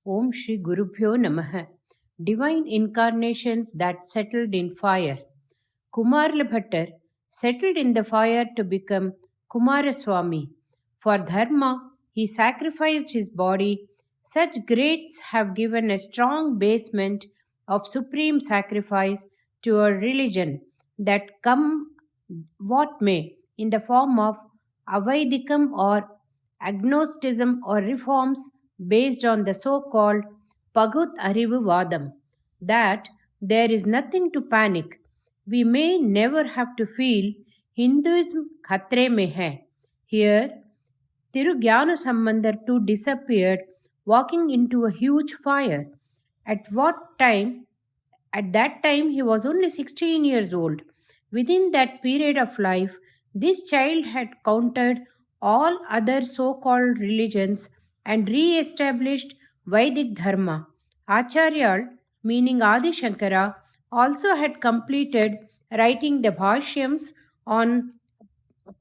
Om Shri Gurubhyo Namaha. Divine incarnations that settled in fire. Kumarla Bhattar settled in the fire to become Kumaraswamy. For Dharma, he sacrificed his body. Such greats have given a strong basement of supreme sacrifice to a religion that come what may in the form of Avaidikam or agnosticism or reforms based on the so called Pagut Arivu Vadam that there is nothing to panic. We may never have to feel Hinduism khatre mein hai. Here, Tirugyana Sambandar too disappeared, walking into a huge fire. At what time? At that time, he was only 16 years old. Within that period of life, this child had countered all other so called religions and re established Vedic Dharma. Acharyal, meaning Adi Shankara, also had completed writing the Bhashyams on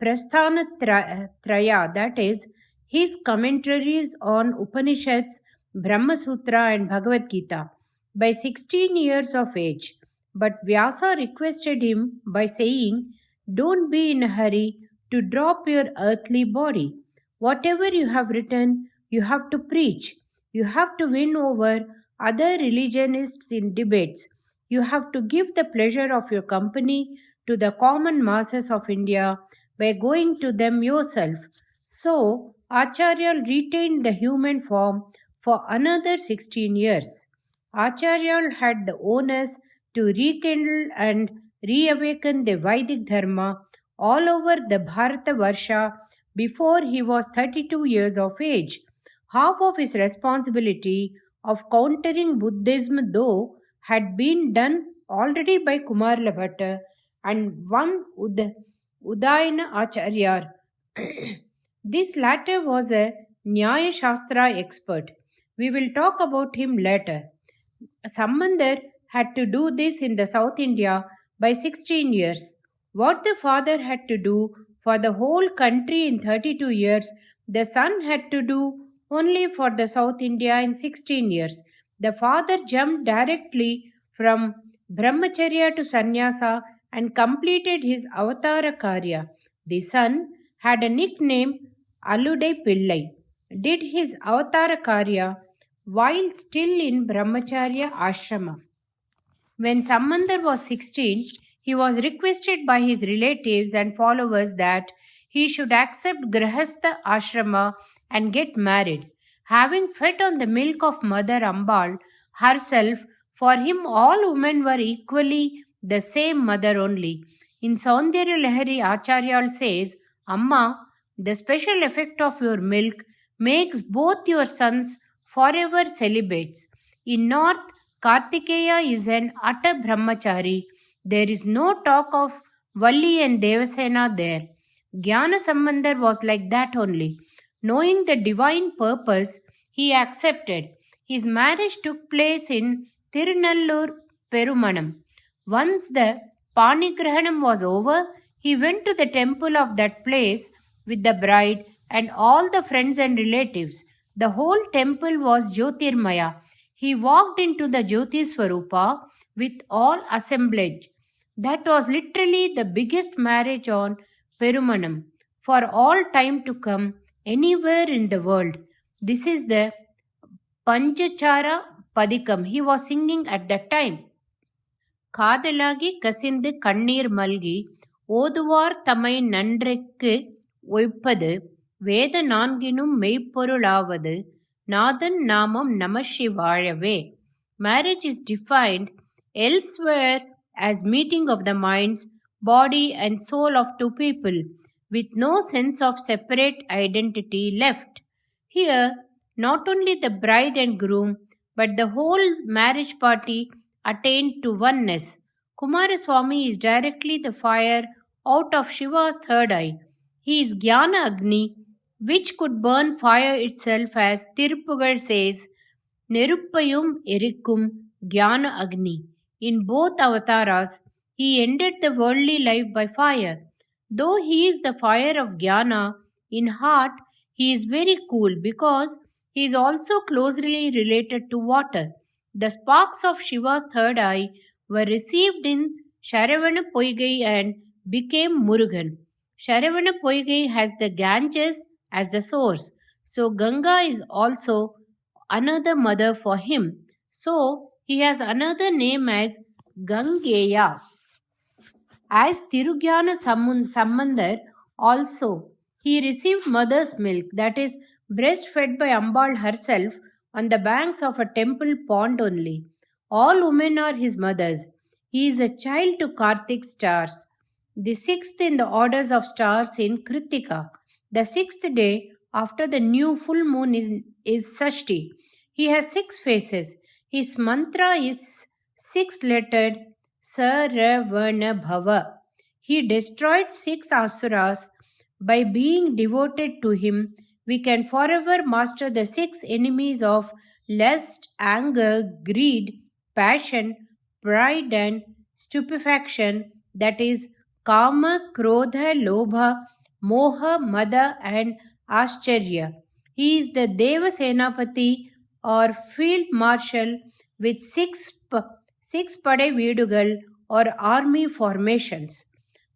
Prasthana Traya, that is, his commentaries on Upanishads, Brahma Sutra, and Bhagavad Gita, by 16 years of age. But Vyasa requested him by saying, "Don't be in a hurry to drop your earthly body. Whatever you have written, you have to preach. You have to win over other religionists in debates. You have to give the pleasure of your company to the common masses of India by going to them yourself." So, Acharya retained the human form for another 16 years. Acharya had the onus to rekindle and reawaken the Vedic Dharma all over the Bharata Varsha before he was 32 years of age. Half of his responsibility of countering Buddhism, though, had been done already by Kumarla Bhatta and one Udayana Acharya. This latter was a Nyaya Shastra expert. We will talk about him later. Sambandar had to do this in the South India by 16 years. What the father had to do for the whole country in 32 years, the son had to do only for the South India in 16 years. The father jumped directly from Brahmacharya to Sannyasa and completed his Avatara Karya. The son had a nickname Aludai Pillai, did his Avatara Karya while still in Brahmacharya Ashrama. When Sambandar was 16, he was requested by his relatives and followers that he should accept Grahastha Ashrama and get married. Having fed on the milk of Mother Ambal herself, for him all women were equally the same mother only. In Saundarya Lahari, Acharya says, "Amma, the special effect of your milk makes both your sons forever celibates. In North, Kartikeya is an utter brahmachari. There is no talk of Valli and Devasena there." Jnana Sambandar was like that only. Knowing the divine purpose, he accepted. His marriage took place in Tirunallur Perumanam. Once the Panigrahanam was over, he went to the temple of that place with the bride and all the friends and relatives. The whole temple was Jyotirmaya. He walked into the Jyoti Swarupa with all assemblage. That was literally the biggest marriage on Perumanam for all time to come anywhere in the world. This is the Panchachara Padikam he was singing at that time. காதலாகி கசிந்து கண்ணீர் மல்கி ஓதுவார் தமை நன்றைக்கு ஒய்ப்பது வேத நான்கினும் மெய்ப்பொருளாவது நாதன் நாமம் நமசிவாழவே. Marriage is defined elsewhere as meeting of the minds, body and soul of two people with no sense of separate identity left. Here, not only the bride and groom but the whole marriage party attained to oneness. Kumaraswamy is directly the fire out of Shiva's third eye. He is Jnana Agni, which could burn fire itself, as Tirupugar says, Neruppayum Erikkum Jnana Agni. In both avatars, he ended the worldly life by fire. Though he is the fire of Jnana, in heart he is very cool because He is also closely related to water. The sparks of Shiva's third eye were received in Sharavana Poigai and became Murugan. Sharavana Poigai has the Ganges as the source, so Ganga is also another mother for him. So he has another name as Gangeya. As Tirugyana Sambandar also, he received mother's milk, that is, breastfed by Ambal herself on the banks of a temple pond only. All women are his mothers. He is a child to Kartik stars, the sixth in the orders of stars in Kritika. The sixth day after the new full moon is Sashti. He has six faces. His mantra is six lettered Saravana Bhava. He destroyed six asuras. By being devoted to him, we can forever master the six enemies of lust, anger, greed, passion, pride, and stupefaction, that is, Kama, Krodha, Lobha, Moha, Mada, and Ascharya. He is the Deva Senapati or field marshal with six Padai Vedugal or army formations.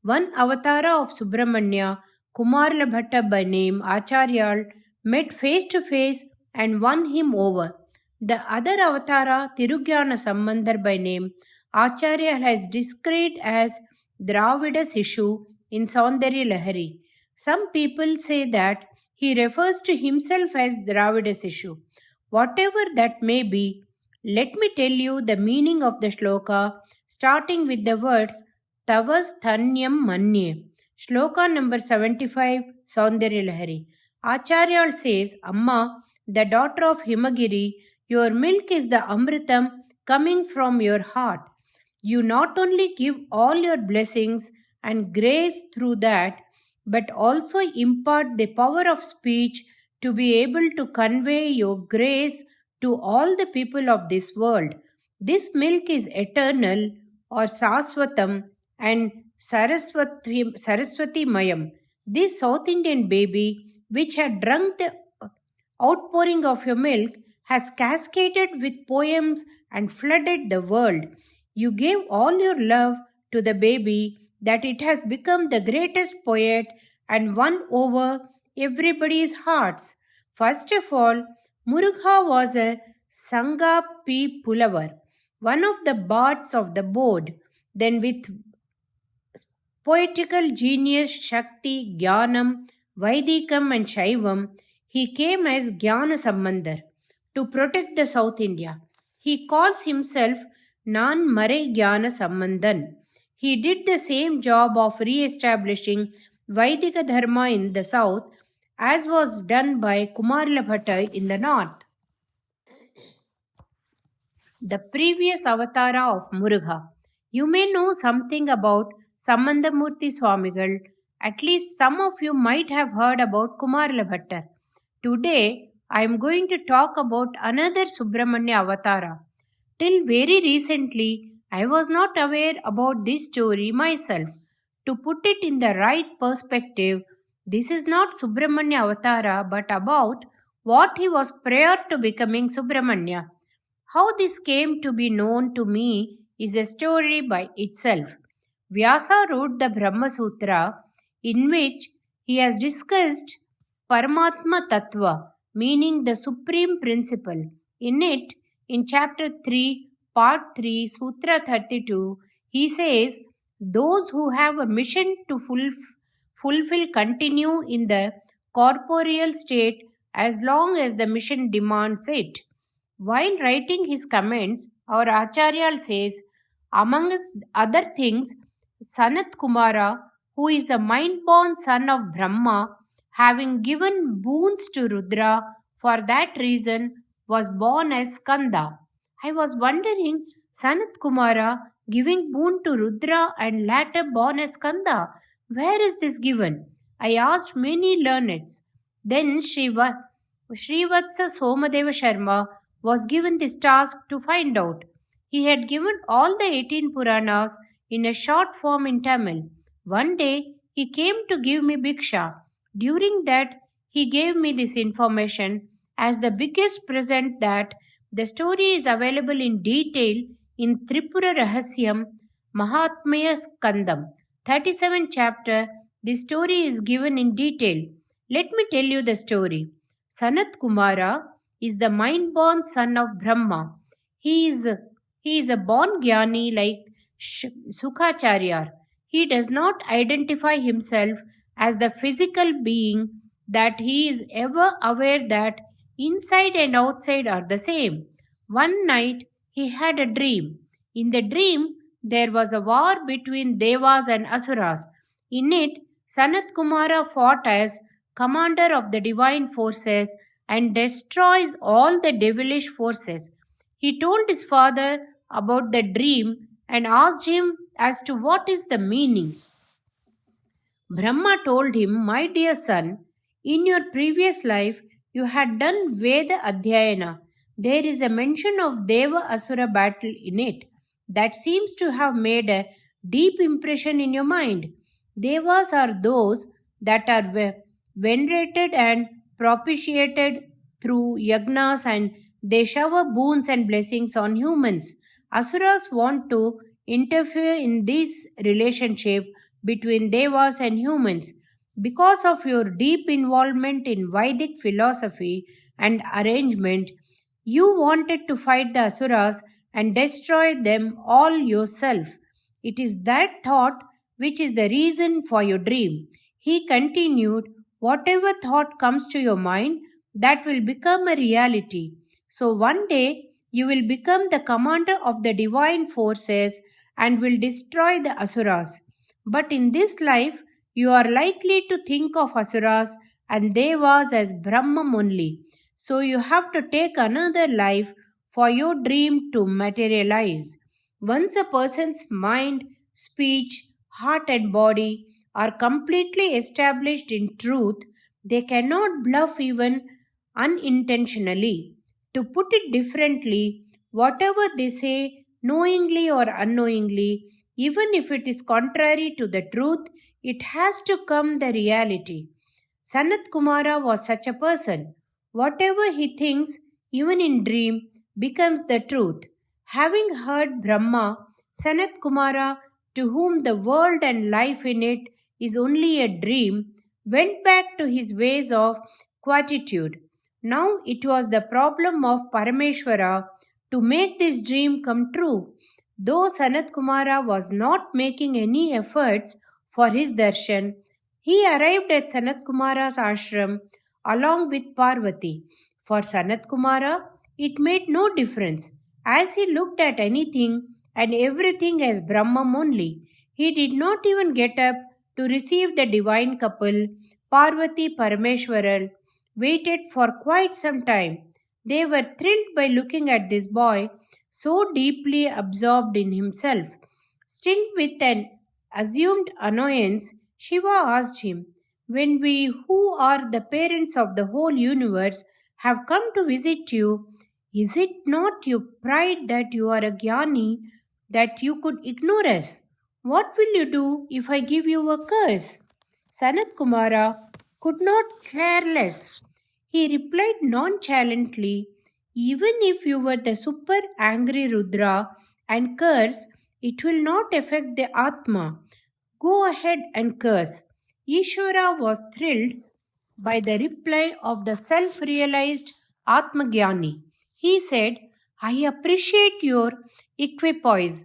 One avatara of Subramanya, Kumarla Bhatta by name Acharyal, met face to face and won him over. The other avatara, Tirugyana Sambandar by name Acharya, has described as Dravida Sishu in Saundarya Lahari. Some people say that he refers to himself as Dravida Sishu. Whatever that may be, let me tell you the meaning of the shloka, starting with the words Tavas Thanyam Manye. Shloka number 75, Saundarya Lahari. Acharya says, Amma, the daughter of Himagiri, your milk is the Amritam coming from your heart. You not only give all your blessings and grace through that, but also impart the power of speech to be able to convey your grace to all the people of this world. This milk is eternal or Saswatam and Saraswati Mayam. This South Indian baby, which had drunk the outpouring of your milk, has cascaded with poems and flooded the world. You gave all your love to the baby that it has become the greatest poet and won over everybody's hearts. First of all, Murugha was a Sangha P. Pulavar, one of the bards of the board. Then with poetical genius, Shakti, Jnanam, Vaidikam and Shaivam, he came as Jnana Sambandar to protect the South India. He calls himself Nan Mare Jnana Sambandan. He did the same job of re-establishing Vaidika Dharma in the south as was done by Kumarla Bhatta in the north. The previous avatara of Muruga. You may know something about Sambandamurti Swamigal. At least some of you might have heard about Kumarla Bhatta. Today, I am going to talk about another Subramanya avatara. Till very recently, I was not aware about this story myself. To put it in the right perspective, this is not Subramanya avatara but about what he was prior to becoming Subramanya. How this came to be known to me is a story by itself. Vyasa wrote the Brahma Sutra in which he has discussed Paramatma Tattva, meaning the supreme principle. In it, in chapter 3, part 3, Sutra 32, he says, those who have a mission to fulfill continue in the corporeal state as long as the mission demands it. While writing his comments, our Acharya says, among other things, Sanat Kumara, who is a mind-born son of Brahma, having given boons to Rudra, for that reason was born as Skanda. I was wondering, Sanat Kumara giving boon to Rudra and later born as Skanda, where is this given? I asked many learneds. Then Srivatsa Somadeva Sharma was given this task to find out. He had given all the 18 Puranas in a short form in Tamil. One day, he came to give me Bhiksha. During that, he gave me this information as the biggest present that the story is available in detail in Tripura Rahasyam Mahatmya Skandam, 37th chapter. The story is given in detail. Let me tell you the story. Sanat Kumara is the mind-born son of Brahma. He is, he is a born Jnani like Sukhacharya. He does not identify himself as the physical being, that he is ever aware that inside and outside are the same. One night he had a dream. In the dream, there was a war between Devas and Asuras. In it, Sanat Kumara fought as commander of the divine forces and destroys all the devilish forces. He told his father about the dream and asked him as to what is the meaning. Brahma told him, "My dear son, in your previous life you had done Veda Adhyayana. There is a mention of Deva Asura battle in it that seems to have made a deep impression in your mind. Devas are those that are venerated and propitiated through yagnas, and they shower boons and blessings on humans. Asuras want to interfere in this relationship between devas and humans. Because of your deep involvement in Vedic philosophy and arrangement, you wanted to fight the Asuras and destroy them all yourself. It is that thought which is the reason for your dream." He continued, "Whatever thought comes to your mind, that will become a reality. So one day you will become the commander of the divine forces and will destroy the Asuras. But in this life, you are likely to think of Asuras and Devas as Brahman only. So you have to take another life for your dream to materialize. Once a person's mind, speech, heart, and body are completely established in truth, they cannot bluff even unintentionally. To put it differently, whatever they say, knowingly or unknowingly, even if it is contrary to the truth, it has to come the reality. Sanat Kumara was such a person. Whatever he thinks, even in dream, becomes the truth. Having heard Brahma, Sanat Kumara, to whom the world and life in it is only a dream, went back to his ways of quietude. Now it was the problem of Parameshwara to make this dream come true. Though Sanat Kumara was not making any efforts for his darshan, he arrived at Sanat Kumara's ashram along with Parvati. For Sanat Kumara, it made no difference, as he looked at anything and everything as Brahman only. He did not even get up to receive the divine couple. Parvati Parameshwaran waited for quite some time. They were thrilled by looking at this boy, so deeply absorbed in himself. Still with an assumed annoyance, Shiva asked him, "When we, who are the parents of the whole universe, have come to visit you, is it not your pride that you are a Jnani, that you could ignore us? What will you do if I give you a curse?" Sanat Kumara could not care less. He replied nonchalantly, "Even if you were the super angry Rudra and curse, it will not affect the Atma. Go ahead and curse." Ishvara was thrilled by the reply of the self-realized Atmagyani. He said, "I appreciate your equipoise.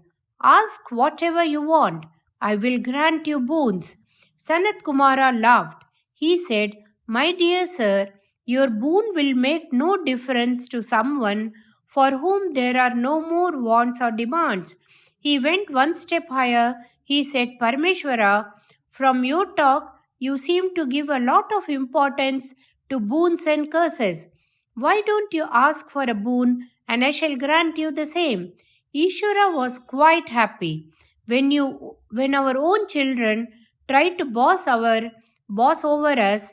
Ask whatever you want. I will grant you boons." Sanat Kumara laughed. He said, "My dear sir, your boon will make no difference to someone for whom there are no more wants or demands." He went one step higher. He said, "Parameshwara, from your talk, you seem to give a lot of importance to boons and curses. Why don't you ask for a boon and I shall grant you the same?" Ishvara was quite happy. When our own children try to boss over us,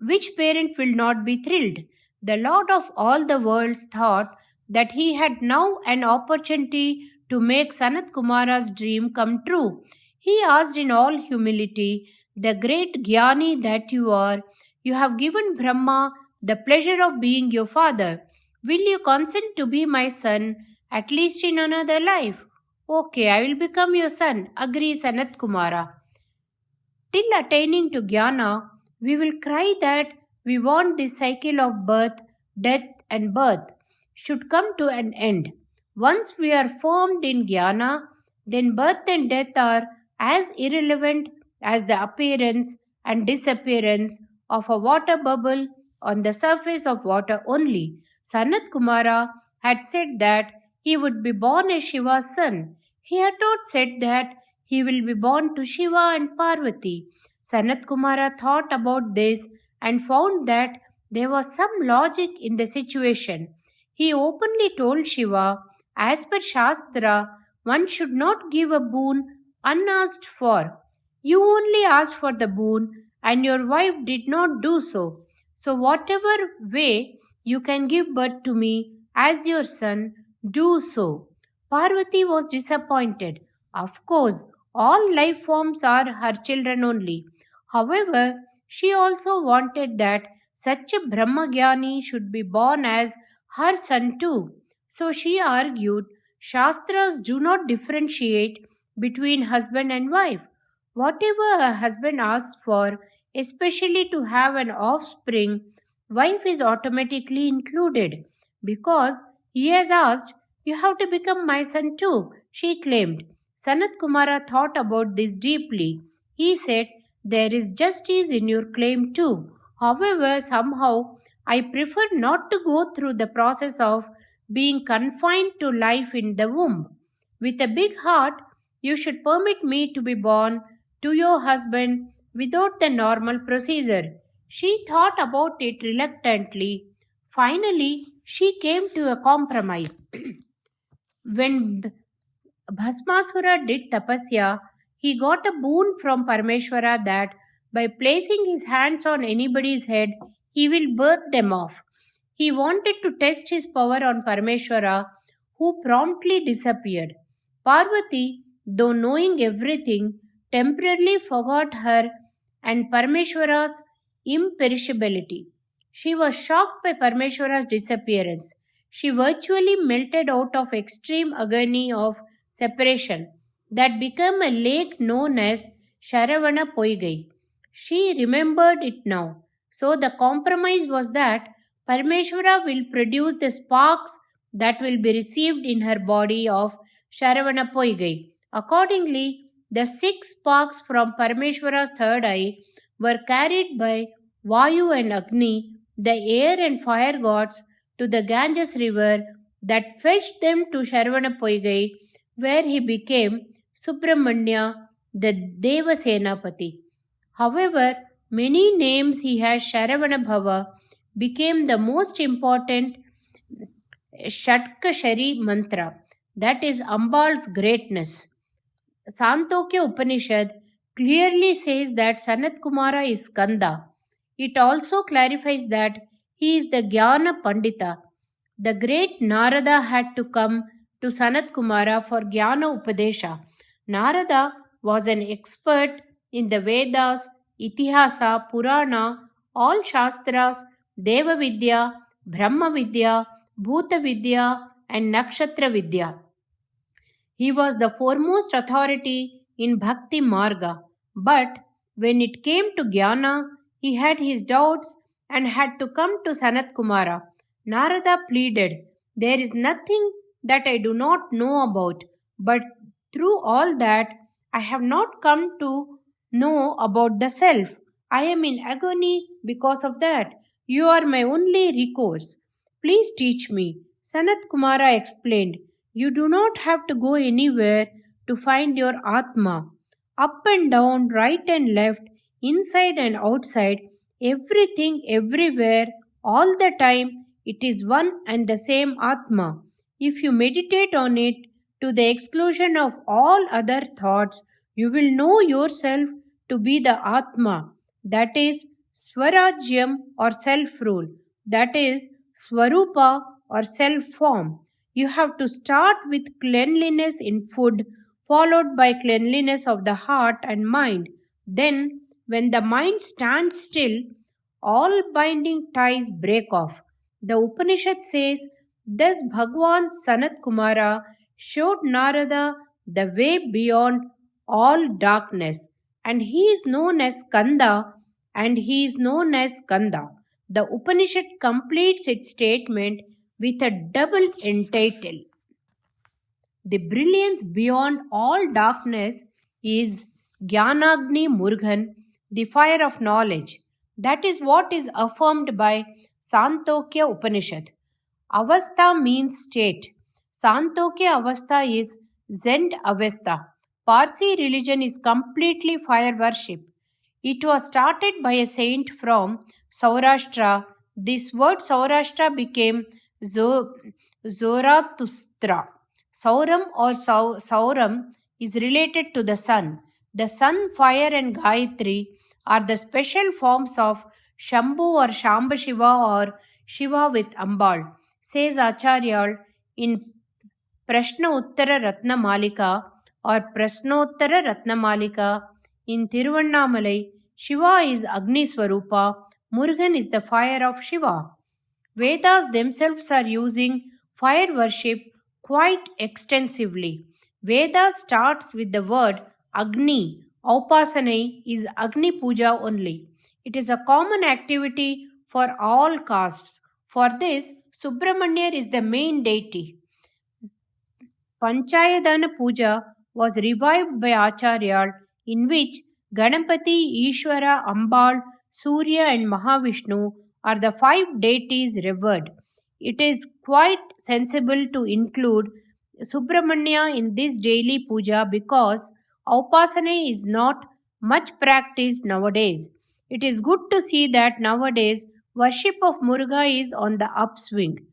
which parent will not be thrilled? The Lord of all the worlds thought that he had now an opportunity to make Sanat Kumara's dream come true. He asked in all humility, "The great Jnani that you are, you have given Brahma the pleasure of being your father. Will you consent to be my son, at least in another life? Okay, I will become your son, agrees Sanat Kumara. Till attaining to jnana, we will cry that we want this cycle of birth, death, and birth should come to an end. Once we are formed in jnana, then birth and death are as irrelevant as the appearance and disappearance of a water bubble on the surface of water only. Sanat Kumara had said that he would be born as Shiva's son. He had not said that he will be born to Shiva and Parvati. Sanat Kumara thought about this and found that there was some logic in the situation. He openly told Shiva, as per Shastra, one should not give a boon unasked for. You only asked for the boon, and your wife did not do so. So, whatever way you can give birth to me as your son, do so. Parvati was disappointed. Of course, all life forms are her children only. However, she also wanted that such a Brahmagyani should be born as her son too. So she argued, Shastras do not differentiate between husband and wife. Whatever a husband asks for, especially to have an offspring, wife is automatically included because he has asked, you have to become my son too, she claimed. Sanat Kumara thought about this deeply. He said, there is justice in your claim too. However, somehow I prefer not to go through the process of being confined to life in the womb. With a big heart, you should permit me to be born to your husband without the normal procedure. She thought about it reluctantly. Finally, she came to a compromise. When Bhasmasura did tapasya, he got a boon from Parmeshwara that by placing his hands on anybody's head, he will birth them off. He wanted to test his power on Parmeshwara, who promptly disappeared. Parvati, though knowing everything, temporarily forgot her and Parmeshwara's imperishability. She was shocked by Parmeshwara's disappearance. She virtually melted out of extreme agony of separation that became a lake known as Sharavana Poigai. She remembered it now. So the compromise was that Parmeshwara will produce the sparks that will be received in her body of Sharavana Poigai. Accordingly, the 6 sparks from Parmeshwara's third eye were carried by Vayu and Agni, the air and fire gods, to the Ganges river that fetched them to Sharavana Poigai, where he became Subramanya, the Devasenapati. However, many names he had Sharavana Bhava became the most important Shatkashari mantra, that is Ambal's greatness. Santokya Upanishad clearly says that Sanat Kumara is Skanda. It also clarifies that he is the Jnana Pandita. The great Narada had to come to Sanat Kumara for Jnana Upadesha. Narada was an expert in the Vedas, Itihasa, Purana, all Shastras, Deva Vidya, Brahma Vidya, Bhuta Vidya, and Nakshatra Vidya. He was the foremost authority in Bhakti Marga. But when it came to Jnana, he had his doubts and had to come to Sanat Kumara. Narada pleaded, there is nothing that I do not know about, but through all that, I have not come to know about the self. I am in agony because of that. You are my only recourse. Please teach me. Sanat Kumara explained, you do not have to go anywhere to find your Atma. Up and down, right and left, inside and outside, everything, everywhere, all the time, it is one and the same Atma. If you meditate on it to the exclusion of all other thoughts, you will know yourself to be the Atma, that is Swarajyam or self-rule, that is Swarupa or self-form. You have to start with cleanliness in food, followed by cleanliness of the heart and mind. Then, when the mind stands still, all binding ties break off. The Upanishad says, thus Bhagwan Sanat Kumara showed Narada the way beyond all darkness, and he is known as Kanda, and he is known as Kanda. The Upanishad completes its statement with a double entitle. The brilliance beyond all darkness is Gyanagni Murghan, the fire of knowledge. That is what is affirmed by Santokya Upanishad. Avastha means state. Santokya Avastha is Zen Avastha. Parsi religion is completely fire worship. It was started by a saint from Saurashtra. This word Saurashtra became Zarathustra. Sauram or Sauram is related to the sun. The sun, fire, and Gayatri are the special forms of Shambhu or Shamba Shiva or Shiva with Ambal, says Acharyal in Prashna Uttara Ratna Malika or Prasnottara Ratna Malika. In Tiruvannamalai, Shiva is Agni Swarupa, Murugan is the fire of Shiva. Vedas themselves are using fire worship quite extensively. Veda starts with the word Agni. Aupasanai is Agni Puja only. It is a common activity for all castes. For this, Subramanya is the main deity. Panchayadana Puja was revived by Acharyal, in which Ganapati, Ishvara, Ambal, Surya, and Mahavishnu are the five deities revered. It is quite sensible to include Subramanya in this daily puja because Upasana is not much practiced nowadays. It is good to see that nowadays worship of Muruga is on the upswing.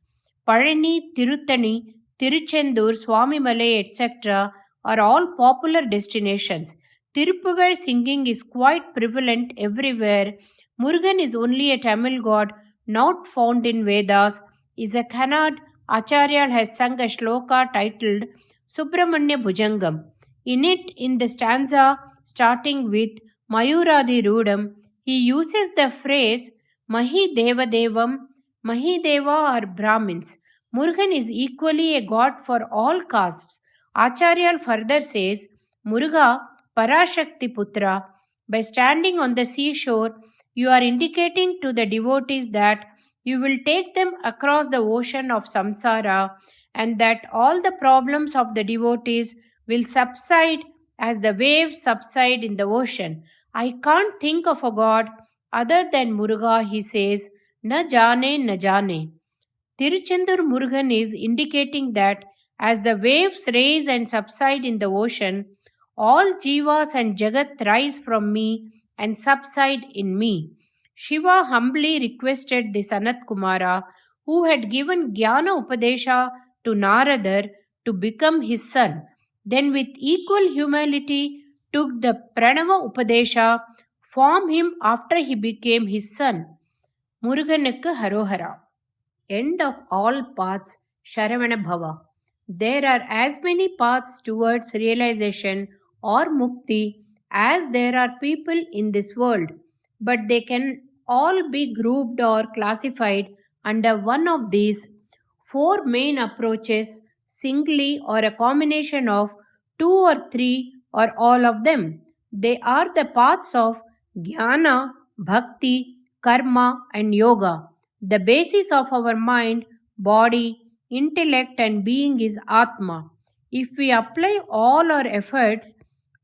Palani, Tiruttani, Tiruchendur, Swamimalai, etc. are all popular destinations. Tirupugar singing is quite prevalent everywhere. Murugan is only a Tamil god not found in Vedas, is a Kannada. Acharya has sung a shloka titled Subramanya Bhujangam. In it, in the stanza starting with Mayuradi Rudam, he uses the phrase Mahi Devadevam, Mahi Deva are Brahmins. Murugan is equally a god for all castes. Acharya further says, Muruga Parashakti Putra. By standing on the seashore, you are indicating to the devotees that you will take them across the ocean of samsara and that all the problems of the devotees will subside as the waves subside in the ocean. I can't think of a god other than Muruga, he says, na jane. Tiruchendur Murugan is indicating that as the waves rise and subside in the ocean, all jivas and jagat rise from me and subside in me. Shiva humbly requested the Sanat Kumara, who had given Jnana Upadesha to Naradar, to become his son. Then with equal humility took the Pranava Upadesha from him after he became his son. Muruganukku Harohara. End of all paths, Sharavana Bhava. There are as many paths towards realization or mukti as there are people in this world, but they can all be grouped or classified under one of these four main approaches singly or a combination of two or three or all of them. They are the paths of Jnana, Bhakti, Karma, and Yoga. The basis of our mind, body, intellect, and being is Atma. If we apply all our efforts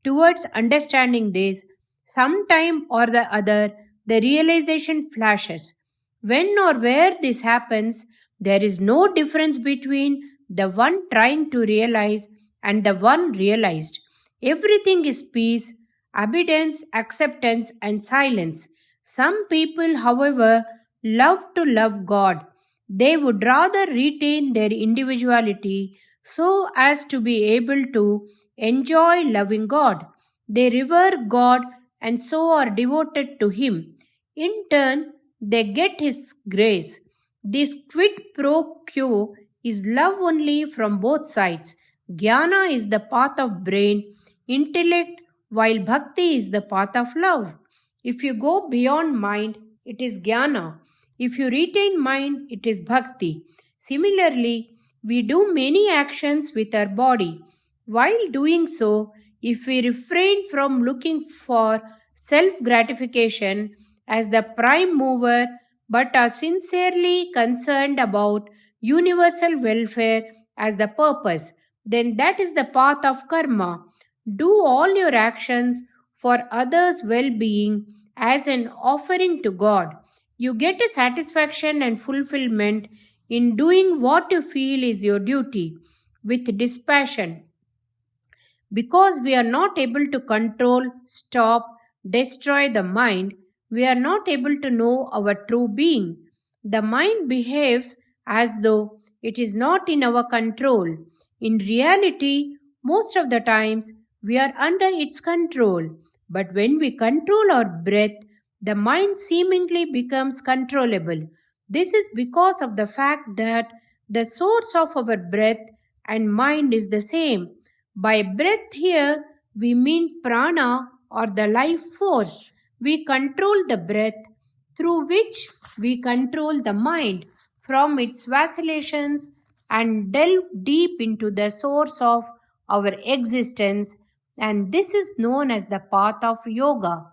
towards understanding this, sometime or the other, the realization flashes. When or where this happens, there is no difference between the one trying to realize and the one realized. Everything is peace, abundance, acceptance, and silence. Some people, however, love to love God. They would rather retain their individuality so as to be able to enjoy loving God. They revere God and so are devoted to Him. In turn, they get His grace. This quid pro quo is love only from both sides. Jnana is the path of brain, intellect, while bhakti is the path of love. If you go beyond mind, it is jnana. If you retain mind, it is bhakti. Similarly, we do many actions with our body. While doing so, if we refrain from looking for self gratification as the prime mover but are sincerely concerned about universal welfare as the purpose, then that is the path of karma. Do all your actions for others' well being as an offering to God. You get a satisfaction and fulfillment in doing what you feel is your duty with dispassion. Because we are not able to control, stop, destroy the mind, we are not able to know our true being. The mind behaves as though it is not in our control. In reality, most of the times we are under its control. But when we control our breath, the mind seemingly becomes controllable. This is because of the fact that the source of our breath and mind is the same. By breath here, we mean prana or the life force. We control the breath through which we control the mind from its vacillations and delve deep into the source of our existence, and this is known as the path of yoga.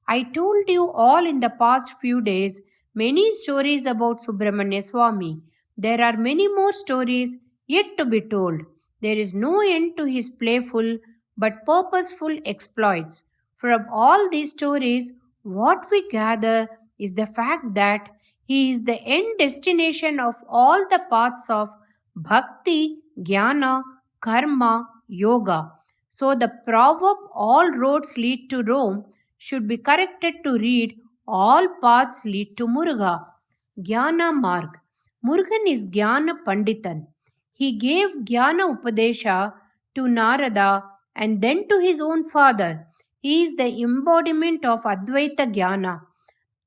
I told you all in the past few days many stories about Subramanya Swami. There are many more stories yet to be told. There is no end to his playful but purposeful exploits. From all these stories, what we gather is the fact that he is the end destination of all the paths of bhakti, jnana, karma, yoga. So the proverb all roads lead to Rome should be corrected to read all paths lead to Muruga. Jnana Marg. Murugan is Jnana Panditan. He gave Jnana Upadesha to Narada and then to his own father. He is the embodiment of Advaita Jnana.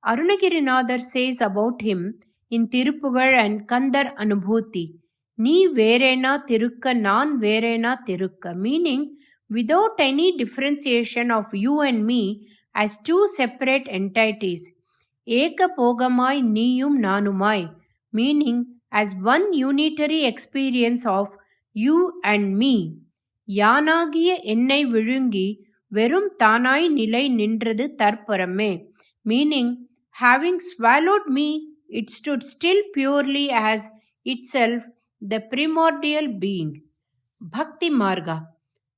Arunagirinadar says about him in Tirupugal and Kandar Anubhuti, Ni Verena Tirukka Nan Verena Tirukka, meaning without any differentiation of you and me as two separate entities. Eka Pogamai Niyum Nanumai, meaning as one unitary experience of you and me. Yanagiya Ennai Virungi Verum Tanai Nilai Nindrathu Tarparame, meaning having swallowed me, it stood still purely as itself the primordial being. Bhakti Marga.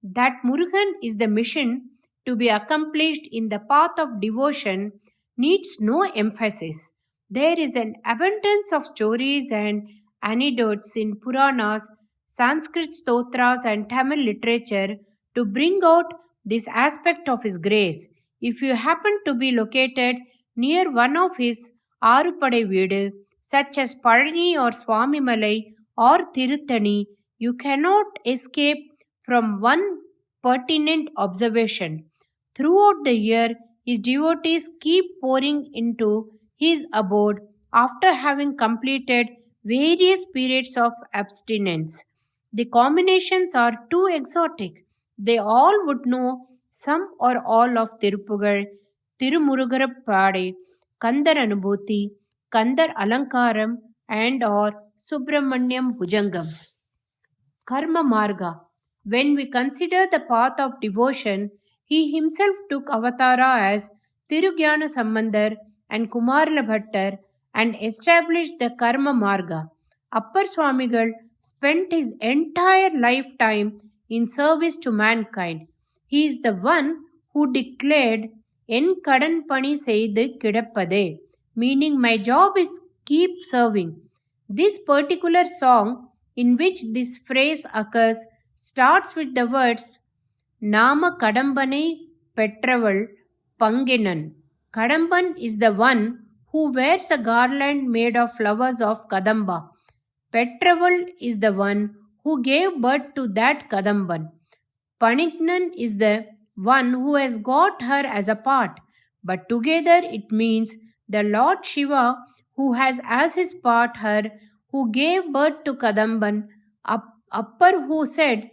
That Murugan is the mission to be accomplished in the path of devotion needs no emphasis. There is an abundance of stories and anecdotes in Puranas, Sanskrit stotras, and Tamil literature to bring out this aspect of his grace. If you happen to be located near one of his Arupadai Veedu, such as Palani or Swamimalai or Tirutani, you cannot escape from one pertinent observation. Throughout the year, his devotees keep pouring into his abode after having completed various periods of abstinence. The combinations are too exotic. They all would know some or all of Tirupugal, Tirumurugarappade, Kandar Anubhuti, Kandar Alankaram, and or Subramanyam Bhujangam. Karma Marga. When we consider the path of devotion, he himself took avatara as Tirugyana Sambandar and Kumarla Bhattar and established the Karma Marga. Appar Swamigal spent his entire lifetime in service to mankind. He is the one who declared En Kadan Pani Seidu Kidappade, meaning my job is keep serving. This particular song in which this phrase occurs starts with the words Nama Kadambane Petraval Panginan. Kadamban is the one who wears a garland made of flowers of Kadamba. Petraval is the one who gave birth to that Kadamban. Panignan is the one who has got her as a part, but together it means the Lord Shiva who has as his part her who gave birth to Kadamban. Appar who said,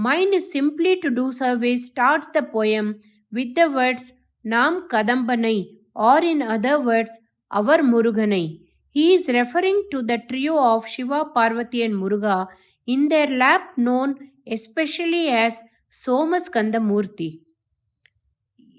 Mine is simply to do service, starts the poem with the words Nam Kadambanai, or in other words, our Muruganai. He is referring to the trio of Shiva, Parvati, and Muruga in their lap, known especially as Somaskanda Murti.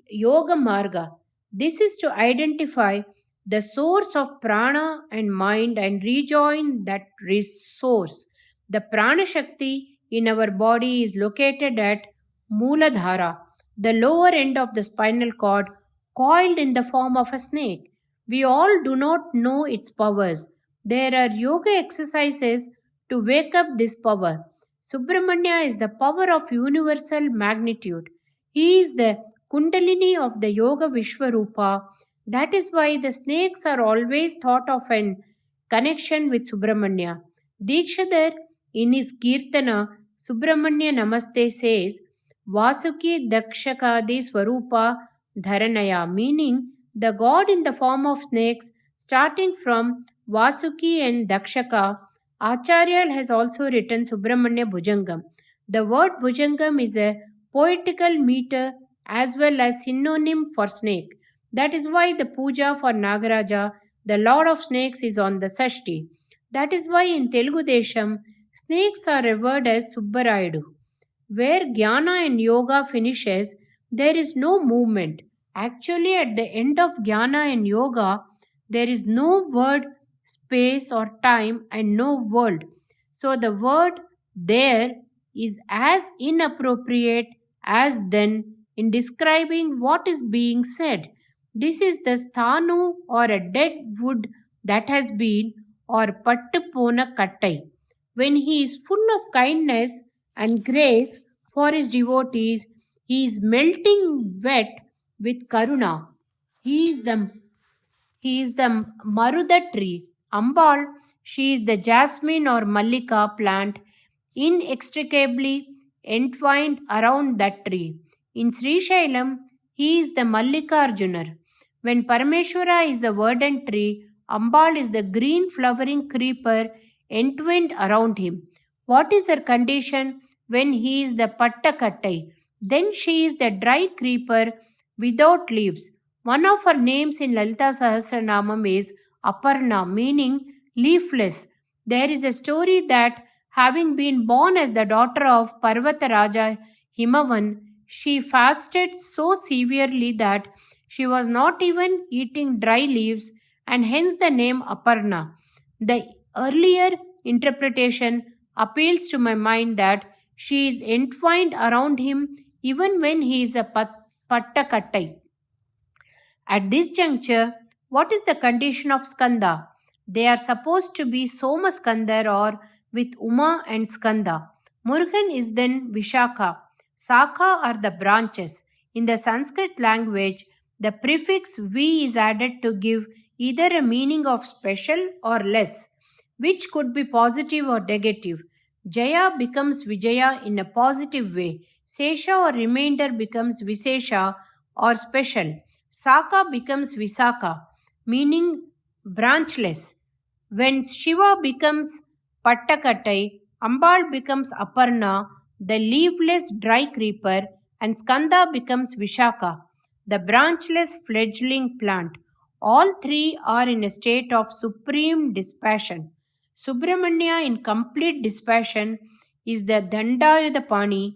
Yoga Marga. This is to identify the source of prana and mind and rejoin that source. The prana Shakti in our body is located at Mooladhara, the lower end of the spinal cord, coiled in the form of a snake. We all do not know its powers. There are yoga exercises to wake up this power. Subramanya is the power of universal magnitude. He is the Kundalini of the Yoga Vishwarupa. That is why the snakes are always thought of in connection with Subramanya. Dikshadhar, in his Kirtana, Subramanya Namaste says, Vasuki Dakshakadi Swarupa Dharanaya, meaning the god in the form of snakes, starting from Vasuki and Dakshaka. Acharya has also written Subramanya Bhujangam. The word Bhujangam is a poetical meter as well as synonym for snake. That is why the puja for Nagaraja, the lord of snakes, is on the Sashti. That is why in Telugu Desham, snakes are revered as Subbarayudu. Where Jnana and Yoga finishes, there is no movement. Actually, at the end of Jnana and Yoga, there is no word, space, or time, and no world. So the word there is as inappropriate as then in describing what is being said. This is the sthanu or a dead wood that has been, or pattupona kattai. When he is full of kindness and grace for his devotees, he is melting wet with karuna. He is the Maruda tree. Ambal, she is the jasmine or mallika plant inextricably entwined around that tree. In Sri Shailam, he is the Mallikarjunar. When Parameshwara is a verdant tree, Ambal is the green flowering creeper entwined around him. What is her condition when he is the Pattakattai? Then she is the dry creeper without leaves. One of her names in Lalita Sahasranamam is Aparna, meaning leafless. There is a story that having been born as the daughter of Parvata Raja Himavan, she fasted so severely that she was not even eating dry leaves, and hence the name Aparna. The earlier interpretation appeals to my mind that she is entwined around him even when he is a Pattakattai. At this juncture, what is the condition of Skanda? They are supposed to be Soma Skandar or with Uma and Skanda. Murugan is then Vishaka. Saka are the branches. In the Sanskrit language, the prefix V is added to give either a meaning of special or less, which could be positive or negative. Jaya becomes Vijaya in a positive way. Sesha or remainder becomes Visesha or special. Saka becomes Visaka, meaning branchless. When Shiva becomes Pattakattai, Ambal becomes Aparna, the leafless dry creeper, and Skanda becomes Vishaka, the branchless fledgling plant. All three are in a state of supreme dispassion. Subramanya in complete dispassion is the Dandayudapani,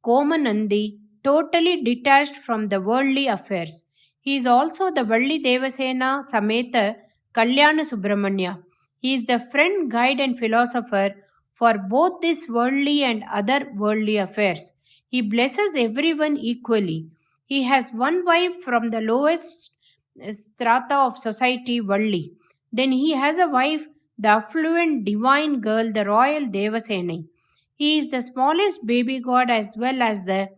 Komanandi, totally detached from the worldly affairs. He is also the Valli Devasena Sameta Kalyana Subramanya. He is the friend, guide, and philosopher for both these worldly and other worldly affairs. He blesses everyone equally. He has one wife from the lowest strata of society, Valli. Then he has a wife, the affluent divine girl, the royal Devasena. He is the smallest baby god as well as the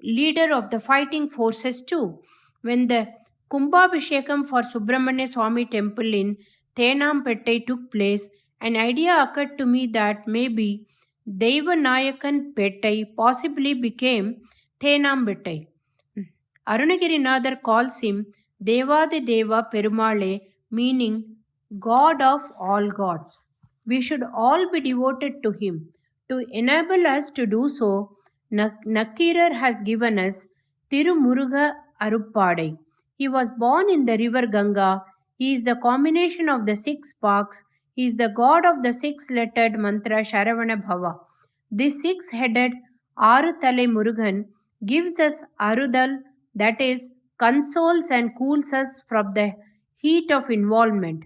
leader of the fighting forces too. When the Kumbhabhishekam for Subramanya Swami temple in Thenampettai took place, an idea occurred to me that maybe Deivanayakan Pettai possibly became Thenampettai. Arunagirinathar calls him Devadi Deva Perumale, meaning God of all gods. We should all be devoted to him. To enable us to do so, Nakirar has given us Tirumuruga Aruppadai. He was born in the river Ganga. He is the combination of the six sparks. He is the god of the six-lettered mantra Sharavana Bhava. This six-headed Aruthalai Murugan gives us Arudal, that is, consoles and cools us from the heat of involvement.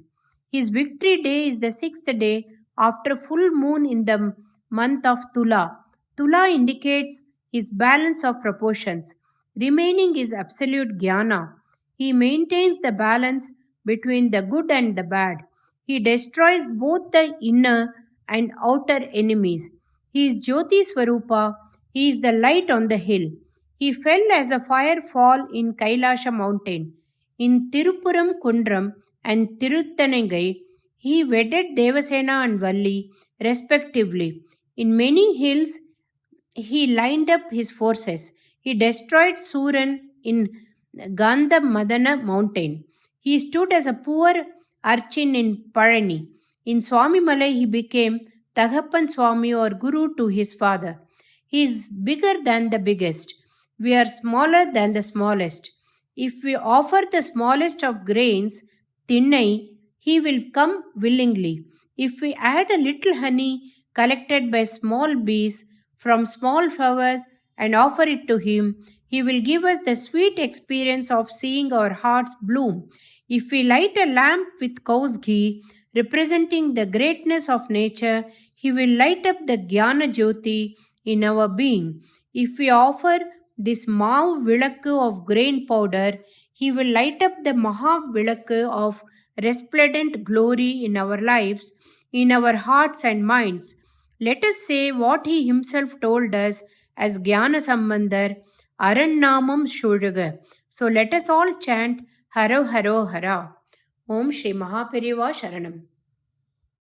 His victory day is the sixth day after full moon in the month of Tula. Tula indicates his balance of proportions. Remaining is absolute jnana. He maintains the balance between the good and the bad. He destroys both the inner and outer enemies. He is Jyoti Swarupa. He is the light on the hill. He fell as a fire fall in Kailasha mountain. In Tirupuram Kundram and Tiruthanengai, he wedded Devasena and Valli respectively. In many hills, he lined up his forces. He destroyed Suran in Gandha Madana mountain. He stood as a poor urchin in Parani. In Swami Malai, he became Thagappan Swami or Guru to his father. He is bigger than the biggest. We are smaller than the smallest. If we offer the smallest of grains, Thinnai, he will come willingly. If we add a little honey collected by small bees from small flowers and offer it to him, he will give us the sweet experience of seeing our hearts bloom. If we light a lamp with cow's ghee, representing the greatness of nature, he will light up the Jnana Jyoti in our being. If we offer this Mav Vilakku of grain powder, he will light up the Maha Vilakku of resplendent glory in our lives, in our hearts and minds. Let us say what he himself told us as Jnana Sambandhar, Arannamam Shudaga. So let us all chant Haro Haro Hara. Om Shri Mahaperiva Sharanam.